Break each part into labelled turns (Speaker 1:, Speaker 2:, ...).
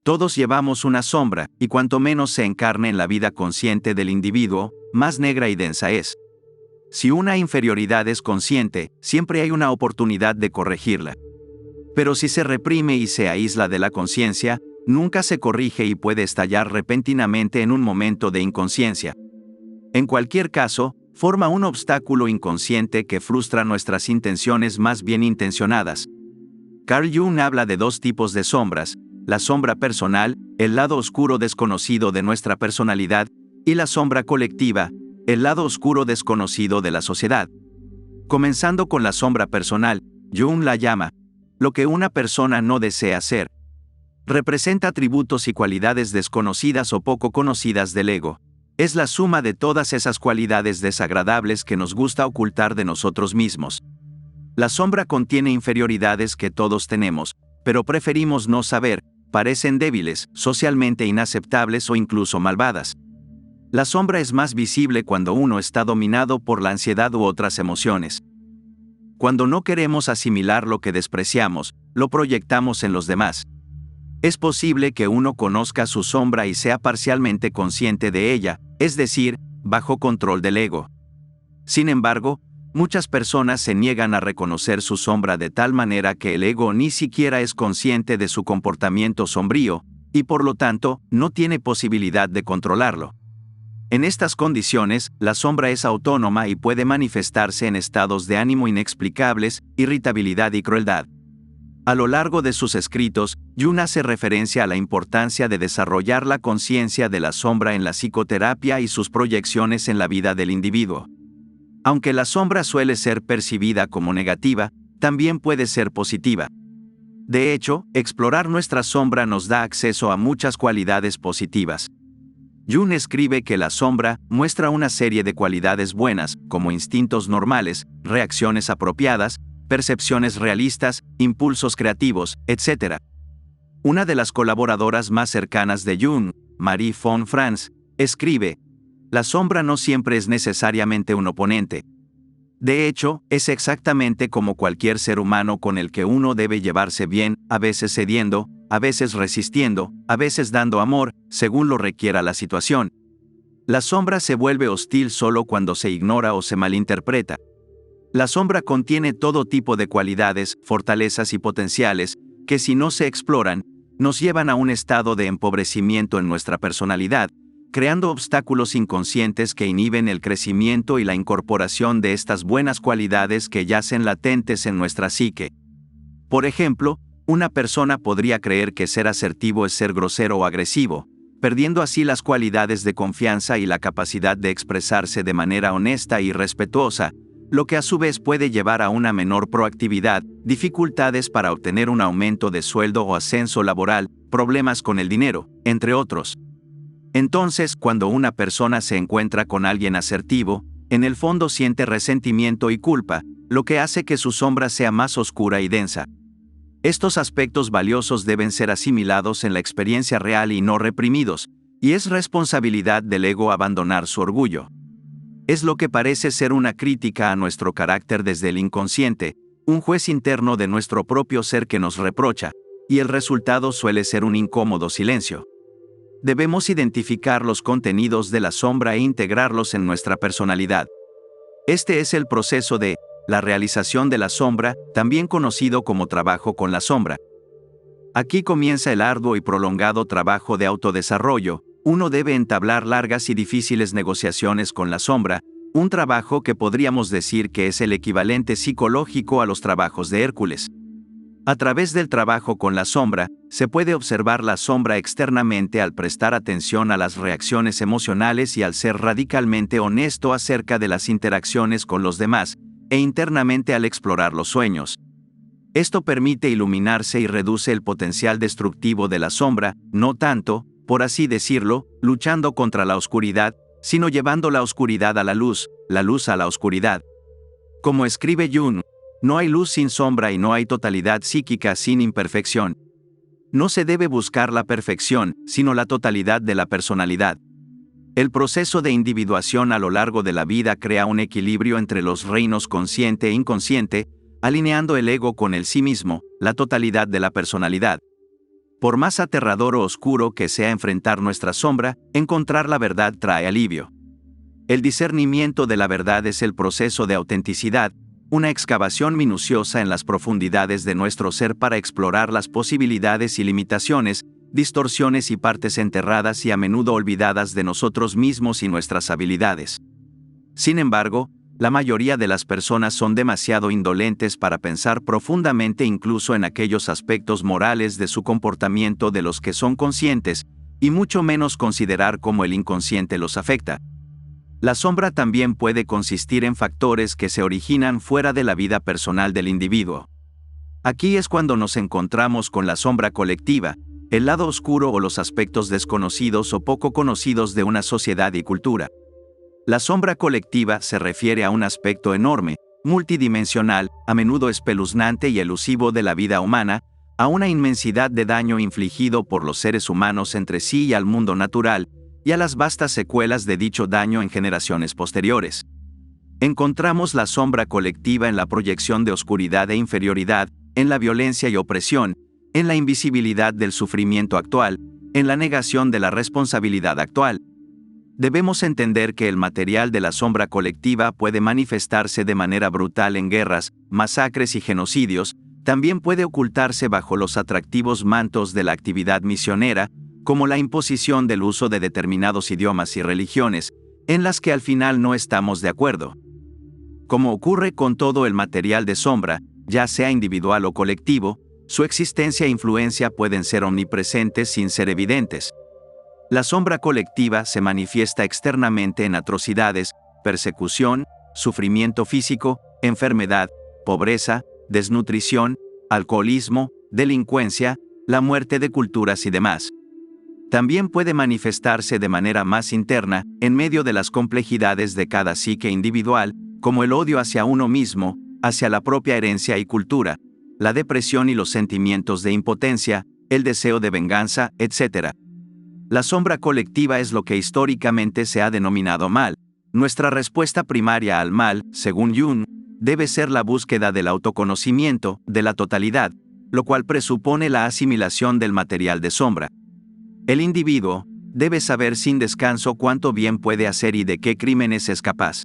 Speaker 1: Todos llevamos una sombra, y cuanto menos se encarne en la vida consciente del individuo, más negra y densa es. Si una inferioridad es consciente, siempre hay una oportunidad de corregirla. Pero si se reprime y se aísla de la conciencia, nunca se corrige y puede estallar repentinamente en un momento de inconsciencia. En cualquier caso, forma un obstáculo inconsciente que frustra nuestras intenciones más bien intencionadas. Carl Jung habla de dos tipos de sombras: la sombra personal, el lado oscuro desconocido de nuestra personalidad, y la sombra colectiva, el lado oscuro desconocido de la sociedad. Comenzando con la sombra personal, Jung la llama lo que una persona no desea ser. Representa atributos y cualidades desconocidas o poco conocidas del ego. Es la suma de todas esas cualidades desagradables que nos gusta ocultar de nosotros mismos. La sombra contiene inferioridades que todos tenemos, pero preferimos no saber, parecen débiles, socialmente inaceptables o incluso malvadas. La sombra es más visible cuando uno está dominado por la ansiedad u otras emociones. Cuando no queremos asimilar lo que despreciamos, lo proyectamos en los demás. Es posible que uno conozca su sombra y sea parcialmente consciente de ella, es decir, bajo control del ego. Sin embargo, muchas personas se niegan a reconocer su sombra de tal manera que el ego ni siquiera es consciente de su comportamiento sombrío, y por lo tanto, no tiene posibilidad de controlarlo. En estas condiciones, la sombra es autónoma y puede manifestarse en estados de ánimo inexplicables, irritabilidad y crueldad. A lo largo de sus escritos, Jung hace referencia a la importancia de desarrollar la conciencia de la sombra en la psicoterapia y sus proyecciones en la vida del individuo. Aunque la sombra suele ser percibida como negativa, también puede ser positiva. De hecho, explorar nuestra sombra nos da acceso a muchas cualidades positivas. Jung escribe que la sombra muestra una serie de cualidades buenas, como instintos normales, reacciones apropiadas, percepciones realistas, impulsos creativos, etc. Una de las colaboradoras más cercanas de Jung, Marie von Franz, escribe: la sombra no siempre es necesariamente un oponente. De hecho, es exactamente como cualquier ser humano con el que uno debe llevarse bien, a veces cediendo, a veces resistiendo, a veces dando amor, según lo requiera la situación. La sombra se vuelve hostil solo cuando se ignora o se malinterpreta. La sombra contiene todo tipo de cualidades, fortalezas y potenciales, que si no se exploran, nos llevan a un estado de empobrecimiento en nuestra personalidad, creando obstáculos inconscientes que inhiben el crecimiento y la incorporación de estas buenas cualidades que yacen latentes en nuestra psique. Por ejemplo, una persona podría creer que ser asertivo es ser grosero o agresivo, perdiendo así las cualidades de confianza y la capacidad de expresarse de manera honesta y respetuosa, lo que a su vez puede llevar a una menor proactividad, dificultades para obtener un aumento de sueldo o ascenso laboral, problemas con el dinero, entre otros. Entonces, cuando una persona se encuentra con alguien asertivo, en el fondo siente resentimiento y culpa, lo que hace que su sombra sea más oscura y densa. Estos aspectos valiosos deben ser asimilados en la experiencia real y no reprimidos, y es responsabilidad del ego abandonar su orgullo. Es lo que parece ser una crítica a nuestro carácter desde el inconsciente, un juez interno de nuestro propio ser que nos reprocha, y el resultado suele ser un incómodo silencio. Debemos identificar los contenidos de la sombra e integrarlos en nuestra personalidad. Este es el proceso de la realización de la sombra, también conocido como trabajo con la sombra. Aquí comienza el arduo y prolongado trabajo de autodesarrollo. Uno debe entablar largas y difíciles negociaciones con la sombra, un trabajo que podríamos decir que es el equivalente psicológico a los trabajos de Hércules. A través del trabajo con la sombra, se puede observar la sombra externamente al prestar atención a las reacciones emocionales y al ser radicalmente honesto acerca de las interacciones con los demás, e internamente al explorar los sueños. Esto permite iluminarse y reduce el potencial destructivo de la sombra, no tanto, por así decirlo, luchando contra la oscuridad, sino llevando la oscuridad a la luz a la oscuridad. Como escribe Jung, no hay luz sin sombra y no hay totalidad psíquica sin imperfección. No se debe buscar la perfección, sino la totalidad de la personalidad. El proceso de individuación a lo largo de la vida crea un equilibrio entre los reinos consciente e inconsciente, alineando el ego con el sí mismo, la totalidad de la personalidad. Por más aterrador o oscuro que sea enfrentar nuestra sombra, encontrar la verdad trae alivio. El discernimiento de la verdad es el proceso de autenticidad, una excavación minuciosa en las profundidades de nuestro ser para explorar las posibilidades y limitaciones, distorsiones y partes enterradas y a menudo olvidadas de nosotros mismos y nuestras habilidades. Sin embargo, la mayoría de las personas son demasiado indolentes para pensar profundamente incluso en aquellos aspectos morales de su comportamiento de los que son conscientes, y mucho menos considerar cómo el inconsciente los afecta. La sombra también puede consistir en factores que se originan fuera de la vida personal del individuo. Aquí es cuando nos encontramos con la sombra colectiva, el lado oscuro o los aspectos desconocidos o poco conocidos de una sociedad y cultura. La sombra colectiva se refiere a un aspecto enorme, multidimensional, a menudo espeluznante y elusivo de la vida humana, a una inmensidad de daño infligido por los seres humanos entre sí y al mundo natural, y a las vastas secuelas de dicho daño en generaciones posteriores. Encontramos la sombra colectiva en la proyección de oscuridad e inferioridad, en la violencia y opresión, en la invisibilidad del sufrimiento actual, en la negación de la responsabilidad actual. Debemos entender que el material de la sombra colectiva puede manifestarse de manera brutal en guerras, masacres y genocidios, también puede ocultarse bajo los atractivos mantos de la actividad misionera, como la imposición del uso de determinados idiomas y religiones, en las que al final no estamos de acuerdo. Como ocurre con todo el material de sombra, ya sea individual o colectivo, su existencia e influencia pueden ser omnipresentes sin ser evidentes. La sombra colectiva se manifiesta externamente en atrocidades, persecución, sufrimiento físico, enfermedad, pobreza, desnutrición, alcoholismo, delincuencia, la muerte de culturas y demás. También puede manifestarse de manera más interna, en medio de las complejidades de cada psique individual, como el odio hacia uno mismo, hacia la propia herencia y cultura, la depresión y los sentimientos de impotencia, el deseo de venganza, etc. La sombra colectiva es lo que históricamente se ha denominado mal. Nuestra respuesta primaria al mal, según Jung, debe ser la búsqueda del autoconocimiento, de la totalidad, lo cual presupone la asimilación del material de sombra. El individuo debe saber sin descanso cuánto bien puede hacer y de qué crímenes es capaz.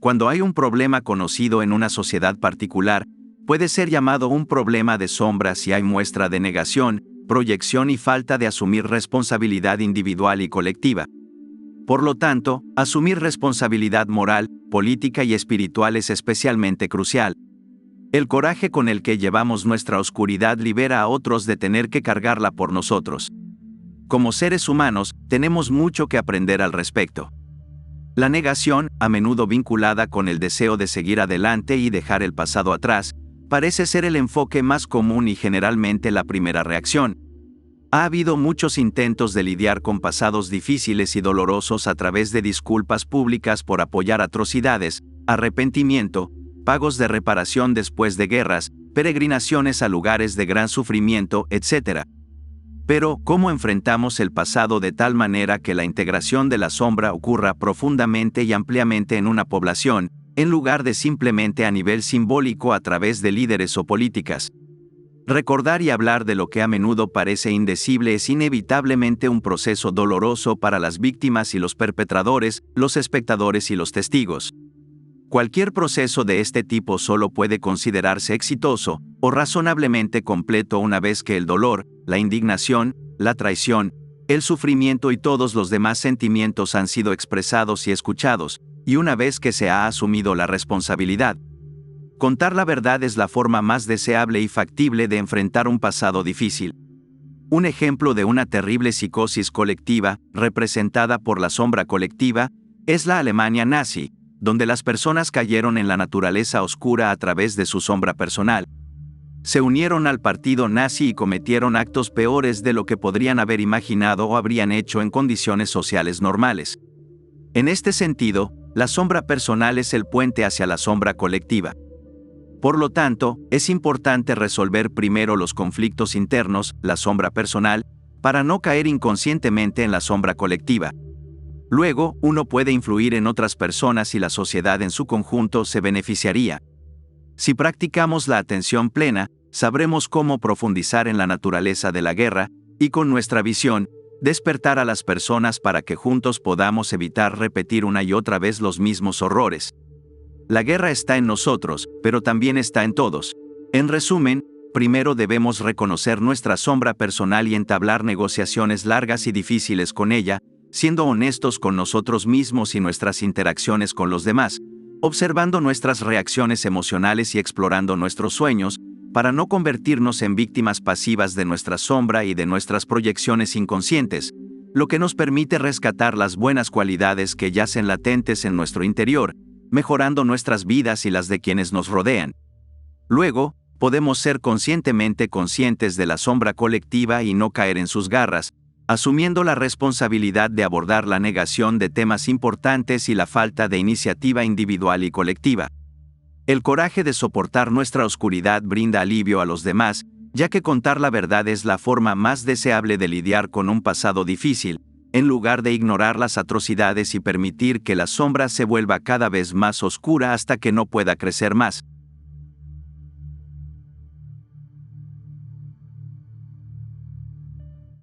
Speaker 1: Cuando hay un problema conocido en una sociedad particular, puede ser llamado un problema de sombra si hay muestra de negación, proyección y falta de asumir responsabilidad individual y colectiva. Por lo tanto, asumir responsabilidad moral, política y espiritual es especialmente crucial. El coraje con el que llevamos nuestra oscuridad libera a otros de tener que cargarla por nosotros. Como seres humanos, tenemos mucho que aprender al respecto. La negación, a menudo vinculada con el deseo de seguir adelante y dejar el pasado atrás, parece ser el enfoque más común y generalmente la primera reacción. Ha habido muchos intentos de lidiar con pasados difíciles y dolorosos a través de disculpas públicas por apoyar atrocidades, arrepentimiento, pagos de reparación después de guerras, peregrinaciones a lugares de gran sufrimiento, etc. Pero, ¿cómo enfrentamos el pasado de tal manera que la integración de la sombra ocurra profundamente y ampliamente en una población, en lugar de simplemente a nivel simbólico a través de líderes o políticas? Recordar y hablar de lo que a menudo parece indecible es inevitablemente un proceso doloroso para las víctimas y los perpetradores, los espectadores y los testigos. Cualquier proceso de este tipo solo puede considerarse exitoso o razonablemente completo una vez que el dolor, la indignación, la traición, el sufrimiento y todos los demás sentimientos han sido expresados y escuchados, y una vez que se ha asumido la responsabilidad. Contar la verdad es la forma más deseable y factible de enfrentar un pasado difícil. Un ejemplo de una terrible psicosis colectiva, representada por la sombra colectiva, es la Alemania nazi, donde las personas cayeron en la naturaleza oscura a través de su sombra personal. Se unieron al partido nazi y cometieron actos peores de lo que podrían haber imaginado o habrían hecho en condiciones sociales normales. En este sentido, la sombra personal es el puente hacia la sombra colectiva. Por lo tanto, es importante resolver primero los conflictos internos, la sombra personal, para no caer inconscientemente en la sombra colectiva. Luego, uno puede influir en otras personas y la sociedad en su conjunto se beneficiaría. Si practicamos la atención plena, sabremos cómo profundizar en la naturaleza de la guerra y con nuestra visión, despertar a las personas para que juntos podamos evitar repetir una y otra vez los mismos horrores. La guerra está en nosotros, pero también está en todos. En resumen, primero debemos reconocer nuestra sombra personal y entablar negociaciones largas y difíciles con ella, siendo honestos con nosotros mismos y nuestras interacciones con los demás, observando nuestras reacciones emocionales y explorando nuestros sueños, para no convertirnos en víctimas pasivas de nuestra sombra y de nuestras proyecciones inconscientes, lo que nos permite rescatar las buenas cualidades que yacen latentes en nuestro interior, mejorando nuestras vidas y las de quienes nos rodean. Luego, podemos ser conscientemente conscientes de la sombra colectiva y no caer en sus garras, asumiendo la responsabilidad de abordar la negación de temas importantes y la falta de iniciativa individual y colectiva. El coraje de soportar nuestra oscuridad brinda alivio a los demás, ya que contar la verdad es la forma más deseable de lidiar con un pasado difícil, en lugar de ignorar las atrocidades y permitir que la sombra se vuelva cada vez más oscura hasta que no pueda crecer más.